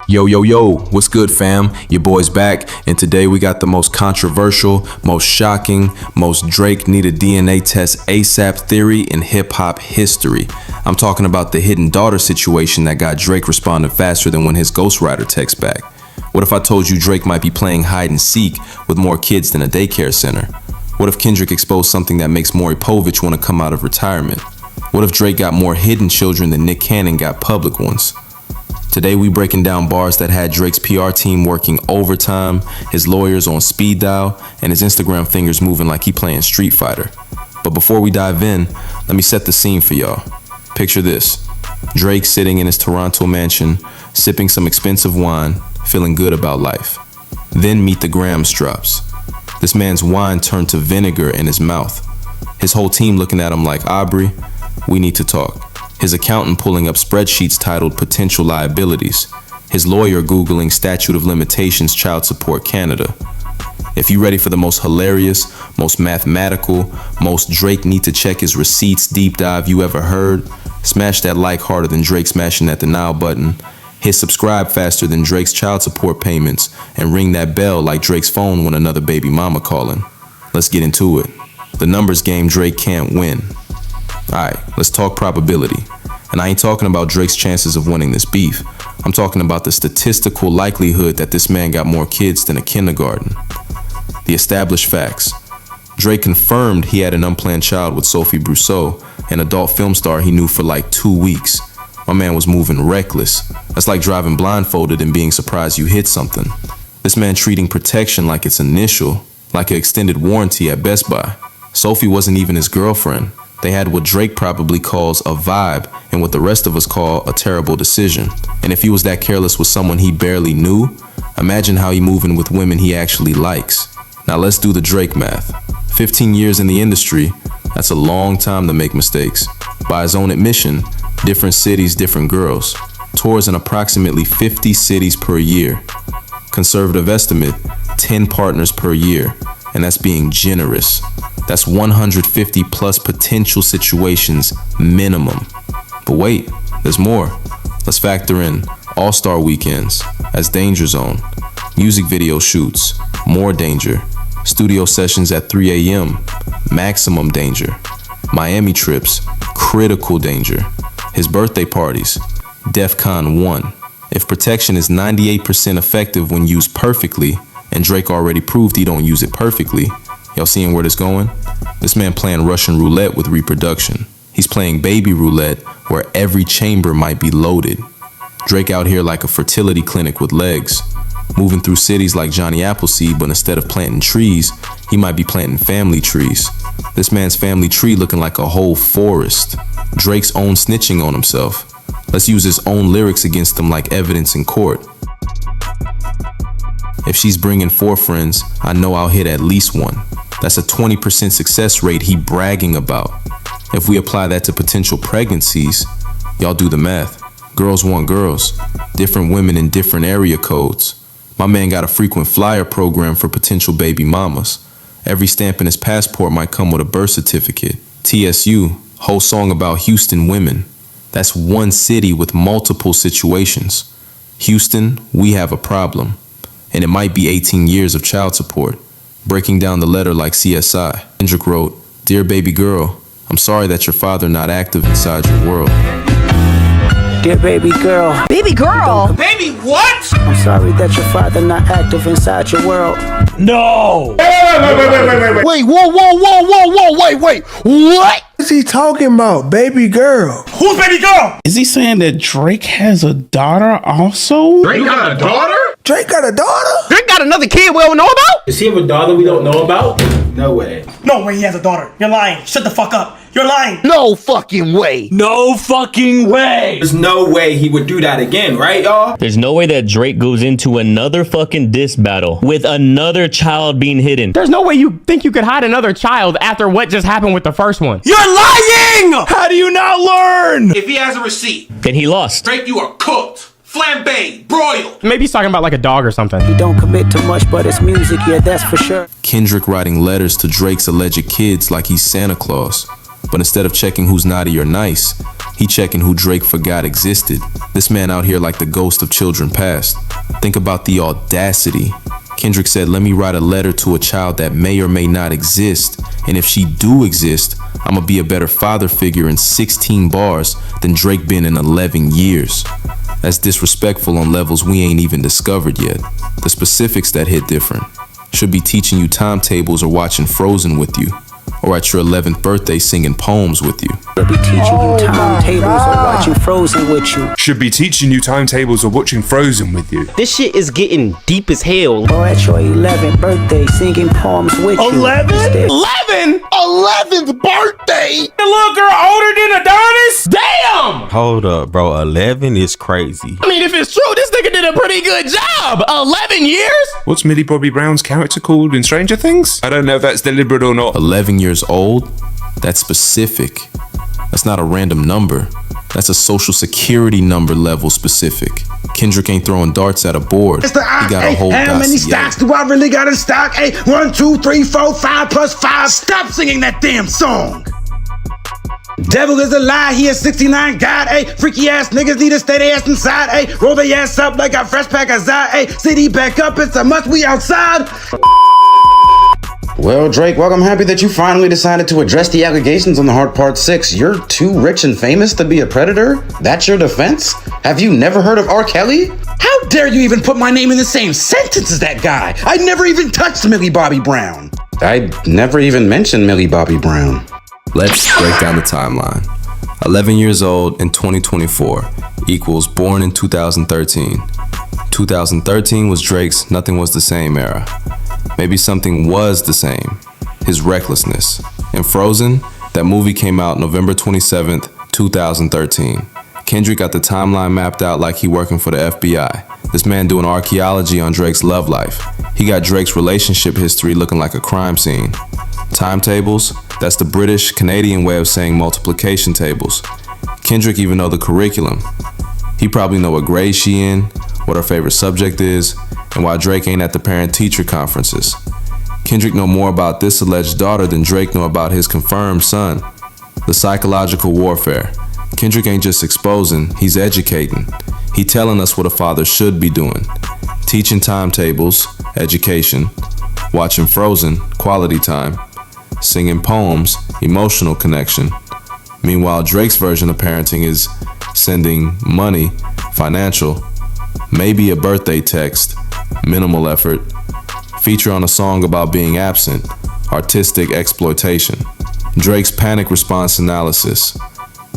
Yo, yo, yo, what's good, fam? Your boy's back, and today we got the most controversial, most shocking, most Drake need a DNA test ASAP theory in hip-hop history. I'm talking about the hidden daughter situation that got Drake responding faster than when his ghostwriter texts back. What if I told you Drake might be playing hide and seek with more kids than a daycare center? What if Kendrick exposed something that makes Maury Povich want to come out of retirement? What if Drake got more hidden children than Nick Cannon got public ones? Today we breaking down bars that had Drake's PR team working overtime, his lawyers on speed dial, and his Instagram fingers moving like he playing Street Fighter. But before we dive in, let me set the scene for y'all. Picture this: Drake sitting in his Toronto mansion, sipping some expensive wine, feeling good about life. Then meet the Grams drops. This man's wine turned to vinegar in his mouth. His whole team looking at him like, Aubrey, we need to talk. His accountant pulling up spreadsheets titled potential liabilities. His lawyer Googling statute of limitations child support Canada. If you ready for the most hilarious, most mathematical, most Drake need to check his receipts deep dive you ever heard, smash that like harder than Drake smashing that denial button, hit subscribe faster than Drake's child support payments, and ring that bell like Drake's phone when another baby mama calling. Let's get into it. The numbers game Drake can't win. Alright, let's talk probability. And I ain't talking about Drake's chances of winning this beef. I'm talking about the statistical likelihood that this man got more kids than a kindergarten. The established facts. Drake confirmed he had an unplanned child with Sophie Brousseau, an adult film star he knew for like 2 weeks. My man was moving reckless. That's like driving blindfolded and being surprised you hit something. This man treating protection like it's initial, like an extended warranty at Best Buy. Sophie wasn't even his girlfriend. They had what Drake probably calls a vibe and what the rest of us call a terrible decision. And if he was that careless with someone he barely knew, imagine how he moving with women he actually likes. Now let's do the Drake math. 15 years in the industry, that's a long time to make mistakes. By his own admission, different cities, different girls. Tours in approximately 50 cities per year. Conservative estimate, 10 partners per year. And that's being generous. That's 150 plus potential situations minimum. But wait, there's more. Let's factor in All-Star weekends as danger zone, music video shoots, more danger, studio sessions at 3 a.m., maximum danger, Miami trips, critical danger, his birthday parties, DEFCON 1. If protection is 98% effective when used perfectly, and Drake already proved he don't use it perfectly, y'all seeing where this going? This man playing Russian roulette with reproduction. He's playing baby roulette where every chamber might be loaded. Drake out here like a fertility clinic with legs, moving through cities like Johnny Appleseed, but instead of planting trees, he might be planting family trees. This man's family tree looking like a whole forest. Drake's own snitching on himself. Let's use his own lyrics against him like evidence in court. If she's bringing 4 friends, I know I'll hit at least one. That's a 20% success rate he bragging about. If we apply that to potential pregnancies, y'all do the math. Girls want girls. Different women in different area codes. My man got a frequent flyer program for potential baby mamas. Every stamp in his passport might come with a birth certificate. TSU, whole song about Houston women. That's one city with multiple situations. Houston, we have a problem. And it might be 18 years of child support. Breaking down the letter like CSI. Kendrick wrote, "Dear baby girl, I'm sorry that your father not active inside your world." Dear baby girl. Baby girl? Baby what? I'm sorry that your father not active inside your world. No! Wait, wait, what is he talking about, baby girl? Who's baby girl? Is he saying that Drake has a daughter also? Drake got a daughter? Drake got a daughter? Drake got another kid we don't know about? Does he have a daughter we don't know about? No way. No way he has a daughter. You're lying. Shut the fuck up. You're lying. No fucking way. No fucking way. There's no way he would do that again, right, y'all? There's no way that Drake goes into another fucking diss battle with another child being hidden. There's no way you think you could hide another child after what just happened with the first one. You're lying! How do you not learn? If he has a receipt, And he lost. Drake, you are cooked. Flambé, broiled. Maybe he's talking about like a dog or something. He don't commit to much, but it's music, yeah, that's for sure. Kendrick writing letters to Drake's alleged kids like he's Santa Claus. But instead of checking who's naughty or nice, He checking who Drake forgot existed. This man out here like the ghost of children past. Think about the audacity. Kendrick said, let me write a letter to a child that may or may not exist. And if she do exist, I'ma be a better father figure in 16 bars than Drake been in 11 years. That's disrespectful on levels we ain't even discovered yet. The specifics that hit different. Should be teaching you timetables or watching Frozen with you. Or at your 11th birthday singing poems with you. They'll be teaching you timetables or watching Frozen with you. Should be teaching you timetables or watching Frozen with you. This shit is getting deep as hell. Or at your 11th birthday singing poems with you. 11? 11? 11th birthday? The little girl older than Adonis? Damn! Hold up, bro. 11 is crazy. I mean, if it's true, this nigga did a pretty good job. 11 years? What's Millie Bobby Brown's character called in Stranger Things? I don't know if that's deliberate or not. 11 years old? That's specific. That's not a random number. That's a social security number level specific. Kendrick ain't throwing darts at a board. He got a whole How many stocks do I really got in stock? 1, 2, 3, 4, 5 plus 5. Stop singing that damn song. Devil is a lie, he is 69 God, freaky ass niggas need to stay their ass inside, roll their ass up like a fresh pack of Zod, city back up, it's a must, we outside. Well, Drake, I'm happy that you finally decided to address the allegations on The Heart Part 6. You're too rich and famous to be a predator? That's your defense? Have you never heard of R. Kelly? How dare you even put my name in the same sentence as that guy? I never even touched Millie Bobby Brown. I never even mentioned Millie Bobby Brown. Let's break down the timeline. 11 years old in 2024 equals born in 2013. 2013 was Drake's Nothing Was the Same era. Maybe something was the same. His recklessness. In Frozen, that movie came out November 27th, 2013. Kendrick got the timeline mapped out like he working for the FBI. This man doing archaeology on Drake's love life. He got Drake's relationship history looking like a crime scene. Timetables, that's the British, Canadian way of saying multiplication tables. Kendrick even know the curriculum. He probably know what grade she in, what her favorite subject is, and why Drake ain't at the parent-teacher conferences. Kendrick know more about this alleged daughter than Drake know about his confirmed son. The psychological warfare. Kendrick ain't just exposing, he's educating. He telling us what a father should be doing. Teaching timetables, education. Watching Frozen, quality time. Singing poems, emotional connection. Meanwhile, Drake's version of parenting is sending money, financial, maybe a birthday text, minimal effort, feature on a song about being absent, artistic exploitation. Drake's panic response analysis.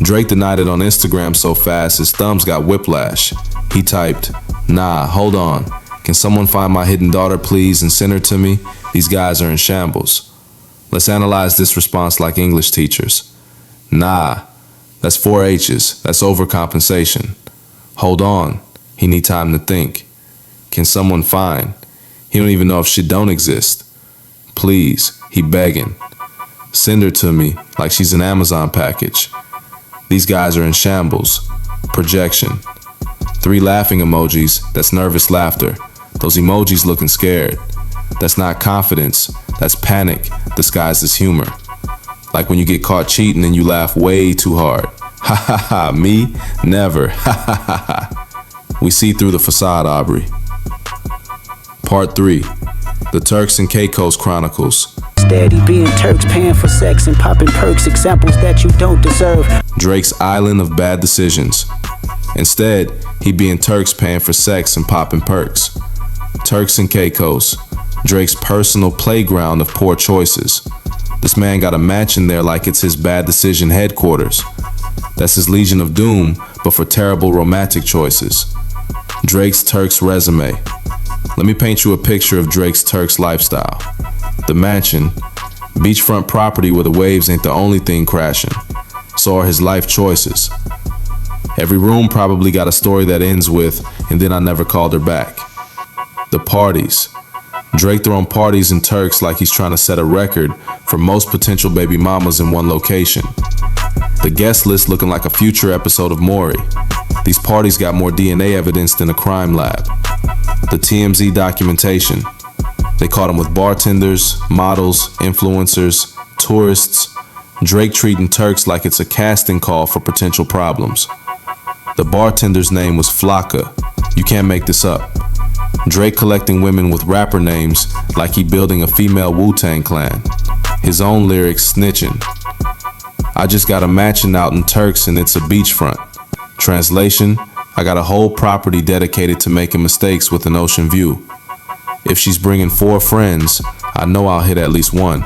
Drake denied it on Instagram so fast his thumbs got whiplash. He typed, "Nah, hold on. Can someone find my hidden daughter please and send her to me? These guys are in shambles." Let's analyze this response like English teachers. Nah, that's 4 H's, that's overcompensation. Hold on, he need time to think. Can someone find? He don't even know if shit don't exist. Please, he begging. Send her to me like she's an Amazon package. These guys are in shambles. Projection. 3 laughing emojis, that's nervous laughter. Those emojis looking scared. That's not confidence, that's panic disguised as humor. Like when you get caught cheating and you laugh way too hard. Ha ha ha, me? Never. Ha ha ha ha. We see through the facade, Aubrey. Part 3. The Turks and Caicos Chronicles. Steady being Turks, paying for sex and popping perks, examples that you don't deserve. Drake's island of bad decisions. Instead, he being Turks paying for sex and popping perks. Turks and Caicos. Drake's personal playground of poor choices. This man got a mansion there like it's his bad decision headquarters. That's his Legion of Doom, but for terrible romantic choices. Drake's Turks resume. Let me paint you a picture of Drake's Turks lifestyle. The mansion, beachfront property where the waves ain't the only thing crashing. So are his life choices. Every room probably got a story that ends with, "and then I never called her back." The parties. Drake throwing parties in Turks like he's trying to set a record for most potential baby mamas in one location. The guest list looking like a future episode of Maury. These parties got more DNA evidence than a crime lab. The TMZ documentation. They caught him with bartenders, models, influencers, tourists, Drake treating Turks like it's a casting call for potential problems. The bartender's name was Flocka. You can't make this up. Drake collecting women with rapper names like he building a female Wu-Tang clan. His own lyrics snitching. I just got a matching out in Turks and it's a beachfront. Translation, I got a whole property dedicated to making mistakes with an ocean view. If she's bringing 4 friends, I know I'll hit at least one.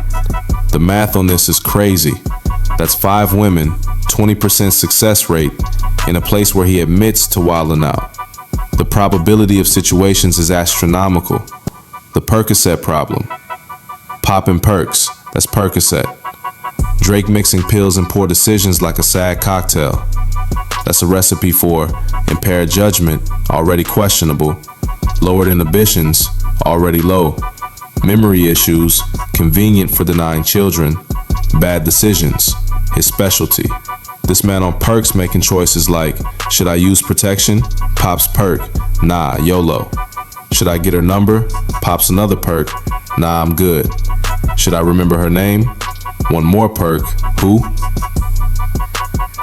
The math on this is crazy. That's 5 women, 20% success rate, in a place where he admits to wilding out. The probability of situations is astronomical. The Percocet problem. Poppin' perks, that's Percocet. Drake mixing pills and poor decisions like a sad cocktail. That's a recipe for impaired judgment, already questionable. Lowered inhibitions, already low. Memory issues, convenient for denying children. Bad decisions, his specialty. This man on perks making choices like, should I use protection? Pops perk, nah, YOLO. Should I get her number? Pops another perk, nah, I'm good. Should I remember her name? One more perk, who?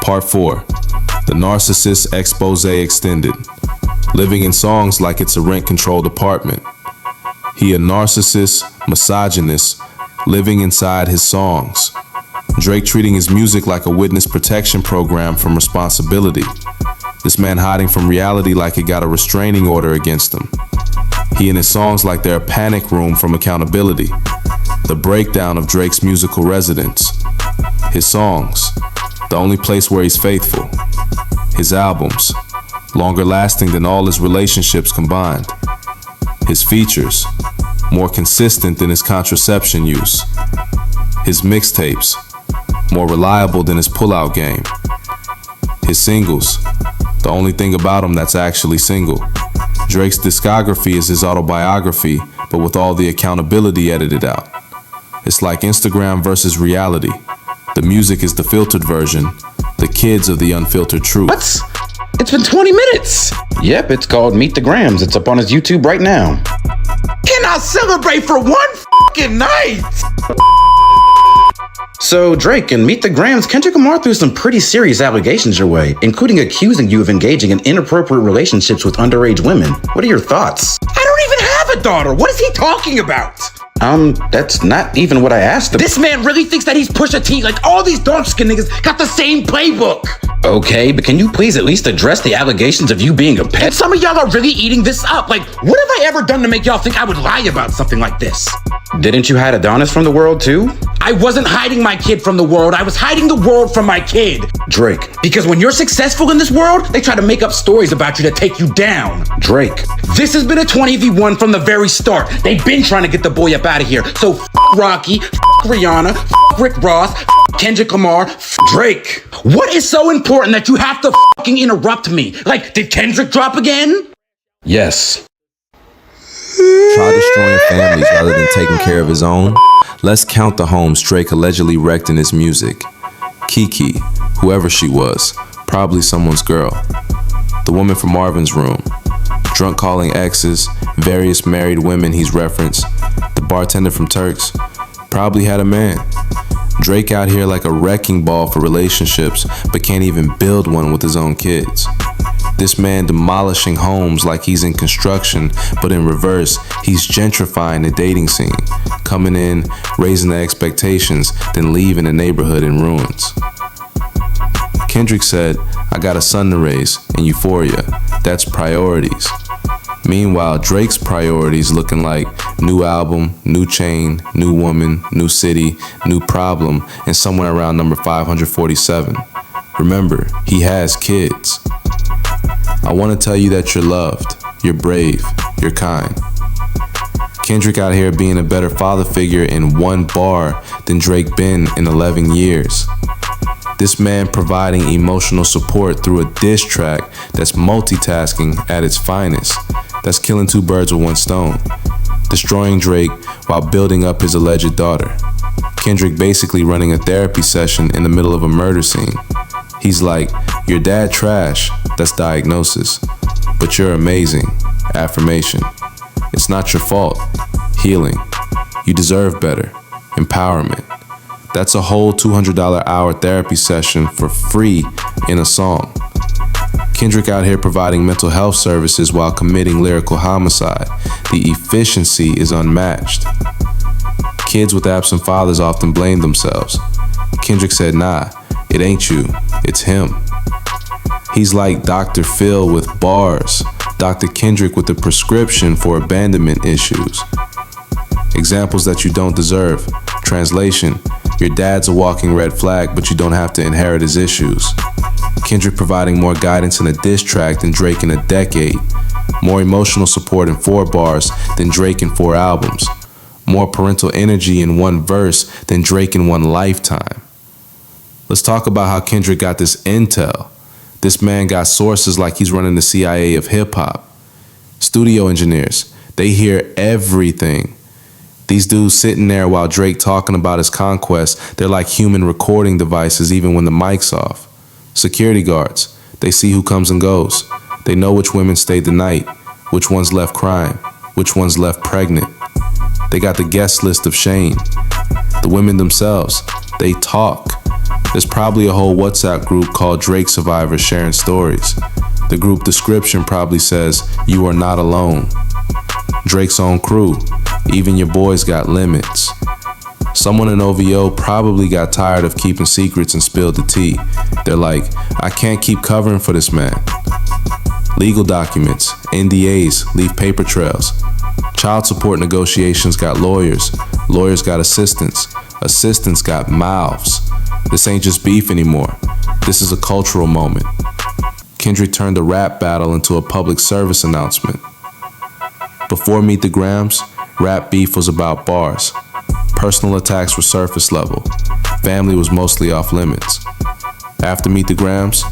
Part 4, the narcissist expose extended. Living in songs like it's a rent-controlled apartment. He a narcissist, misogynist, living inside his songs. Drake treating his music like a witness protection program from responsibility. This man hiding from reality like it got a restraining order against him. He in his songs like they're a panic room from accountability. The breakdown of Drake's musical residence. His songs, the only place where he's faithful. His albums, longer lasting than all his relationships combined. His features, more consistent than his contraception use. His mixtapes, more reliable than his pullout game. His singles, the only thing about him that's actually single. Drake's discography is his autobiography, but with all the accountability edited out. It's like Instagram versus reality. The music is the filtered version, the kids are the unfiltered truth. What? It's been 20 minutes. Yep, it's called Meet the Grams. It's up on his YouTube right now. Can I celebrate for one fucking night? So, Drake, in Meet the Grams, Kendrick Lamar threw some pretty serious allegations your way, including accusing you of engaging in inappropriate relationships with underage women. What are your thoughts? I don't even have a daughter. What is he talking about? That's not even what I asked him. This man really thinks that he's Pusha T, like all these dark-skinned niggas got the same playbook. Okay, but can you please at least address the allegations of you being a pet? And some of y'all are really eating this up. Like, what have I ever done to make y'all think I would lie about something like this? Didn't you hide Adonis from the world too? I wasn't hiding my kid from the world. I was hiding the world from my kid. Drake. Because when you're successful in this world, they try to make up stories about you to take you down. Drake. This has been a 20v1 from the very start. They've been trying to get the boy up out of here. So Rocky, Rihanna, Rick Ross, Kendrick Lamar, Drake. What is so important that you have to fucking interrupt me? Like, did Kendrick drop again? Yes. Try destroying families rather than taking care of his own? Let's count the homes Drake allegedly wrecked in his music. Kiki, whoever she was, probably someone's girl. The woman from Marvin's Room. Drunk calling exes, various married women he's referenced. The bartender from Turks probably had a man. Drake out here like a wrecking ball for relationships, but can't even build one with his own kids. This man demolishing homes like he's in construction, but in reverse, he's gentrifying the dating scene, coming in, raising the expectations, then leaving the neighborhood in ruins. Kendrick said, I got a son to raise, and Euphoria, that's priorities. Meanwhile, Drake's priorities looking like new album, new chain, new woman, new city, new problem, and somewhere around number 547. Remember, he has kids. I want to tell you that you're loved, you're brave, you're kind. Kendrick out here being a better father figure in one bar than Drake been in 11 years. This man providing emotional support through a diss track that's multitasking at its finest. That's killing two birds with one stone. Destroying Drake while building up his alleged daughter. Kendrick basically running a therapy session in the middle of a murder scene. He's like, your dad trash, that's diagnosis. But you're amazing, affirmation. It's not your fault, healing. You deserve better, empowerment. That's a whole $200 hour therapy session for free in a song. Kendrick out here providing mental health services while committing lyrical homicide. The efficiency is unmatched. Kids with absent fathers often blame themselves. Kendrick said, nah, it ain't you, it's him. He's like Dr. Phil with bars, Dr. Kendrick with a prescription for abandonment issues. Examples that you don't deserve. Translation, your dad's a walking red flag, but you don't have to inherit his issues. Kendrick providing more guidance in a diss track than Drake in a decade. More emotional support in 4 bars than Drake in 4 albums. More parental energy in 1 verse than Drake in 1 lifetime. Let's talk about how Kendrick got this intel. This man got sources like he's running the CIA of hip-hop. Studio engineers, they hear everything. These dudes sitting there while Drake talking about his conquest, they're like human recording devices even when the mic's off. Security guards, they see who comes and goes. They know which women stayed the night, which ones left crying, which ones left pregnant. They got the guest list of shame. The women themselves, they talk. There's probably a whole WhatsApp group called Drake Survivors sharing stories. The group description probably says, "You are not alone." Drake's own crew, even your boys got limits. Someone in OVO probably got tired of keeping secrets and spilled the tea. They're like, I can't keep covering for this man. Legal documents, NDAs, leave paper trails. Child support negotiations got lawyers. Lawyers got assistants. Assistants got mouths. This ain't just beef anymore. This is a cultural moment. Kendrick turned a rap battle into a public service announcement. Before Meet the Grams, rap beef was about bars. Personal attacks were surface level. Family was mostly off limits. After Meet the Grams,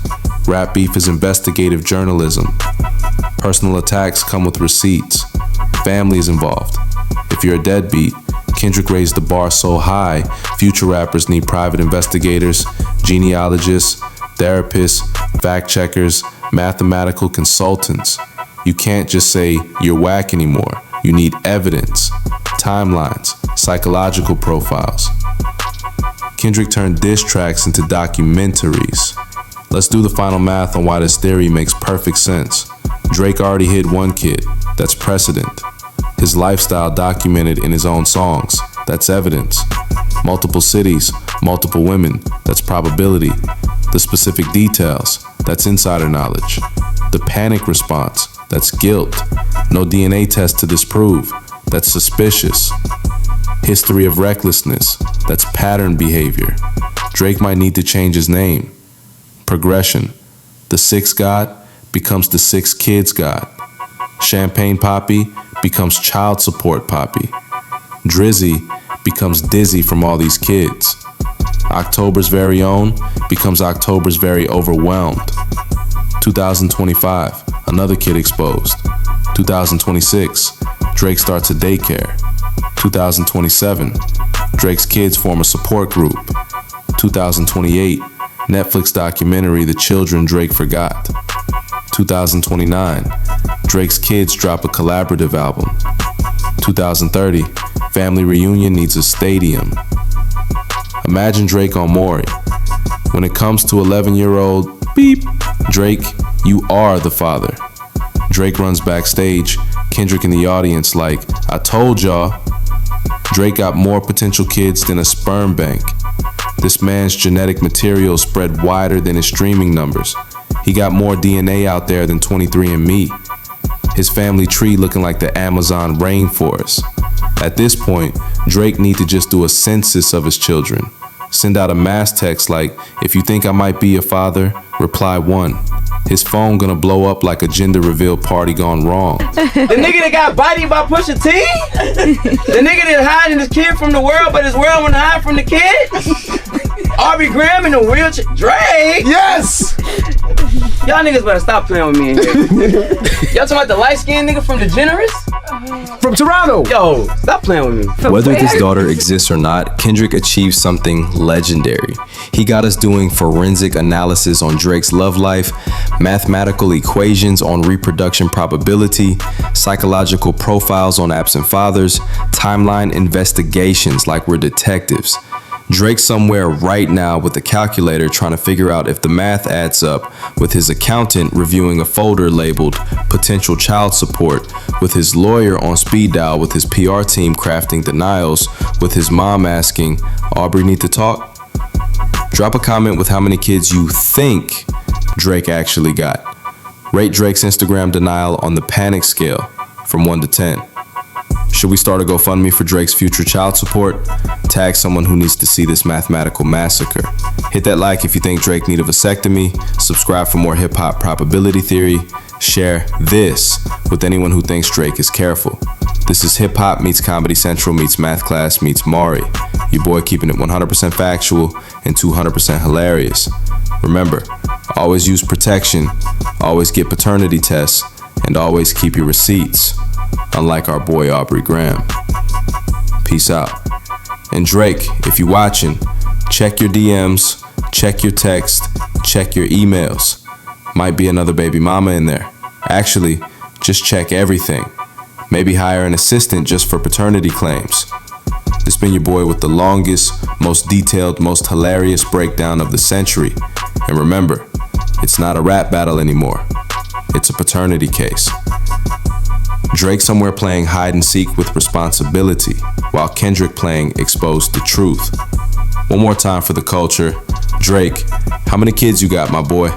rap beef is investigative journalism. Personal attacks come with receipts. Family is involved. If you're a deadbeat, Kendrick raised the bar so high, future rappers need private investigators, genealogists, therapists, fact checkers, mathematical consultants. You can't just say you're whack anymore. You need evidence, timelines, psychological profiles. Kendrick turned diss tracks into documentaries. Let's do the final math on why this theory makes perfect sense. Drake already hit 1 kid. That's precedent. His lifestyle documented in his own songs. That's evidence. Multiple cities, multiple women. That's probability. The specific details. That's insider knowledge. The panic response. That's guilt. No DNA test to disprove. That's suspicious. History of recklessness. That's pattern behavior. Drake might need to change his name. Progression. The 6 God becomes the 6 kids God. Champagne Poppy becomes child support Poppy. Drizzy becomes dizzy from all these kids. October's very own becomes October's very overwhelmed. 2025, another kid exposed. 2026, Drake starts a daycare. 2027, Drake's kids form a support group. 2028, Netflix documentary The Children Drake Forgot. 2029, Drake's kids drop a collaborative album. 2030, family reunion needs a stadium. Imagine Drake on Maury. When it comes to 11-year-old, beep, Drake, you are the father. Drake runs backstage, Kendrick in the audience like, I told y'all. Drake got more potential kids than a sperm bank. This man's genetic material spread wider than his streaming numbers. He got more DNA out there than 23andMe. His family tree looking like the Amazon rainforest. At this point, Drake need to just do a census of his children. Send out a mass text like, if you think I might be your father, reply 1. His phone gonna blow up like a gender reveal party gone wrong. The nigga that got bodied by Pusha T? The nigga that hiding his kid from the world, but his world wanna hide from the kid? Aubrey Graham in a wheelchair? Drake? Yes! Y'all niggas better stop playing with me in here. Y'all talking about the light-skinned nigga from DeGeneres? From Toronto! Yo, stop playing with me. Whether this daughter exists or not, Kendrick achieved something legendary. He got us doing forensic analysis on Drake's love life, mathematical equations on reproduction probability, psychological profiles on absent fathers, timeline investigations like we're detectives. Drake somewhere right now with a calculator trying to figure out if the math adds up, with his accountant reviewing a folder labeled potential child support, with his lawyer on speed dial, with his PR team crafting denials, with his mom asking, "Aubrey need to talk?" Drop a comment with how many kids you think Drake actually got. Rate Drake's Instagram denial on the panic scale from 1 to 10. Should we start a GoFundMe for Drake's future child support? Tag someone who needs to see this mathematical massacre. Hit that like if you think Drake need a vasectomy. Subscribe for more hip-hop probability theory. Share this with anyone who thinks Drake is careful. This is Hip Hop meets Comedy Central meets Math Class meets Maury. Your boy keeping it 100% factual and 200% hilarious. Remember, always use protection, always get paternity tests, and always keep your receipts. Unlike our boy Aubrey Graham. Peace out. And Drake, if you watching, check your DMs, check your text, check your emails. Might be another baby mama in there. Actually, just check everything. Maybe hire an assistant just for paternity claims. This been your boy with the longest, most detailed, most hilarious breakdown of the century. And remember, it's not a rap battle anymore. It's a paternity case. Drake somewhere playing hide and seek with responsibility, while Kendrick playing exposed the truth. One more time for the culture. Drake, how many kids you got, my boy?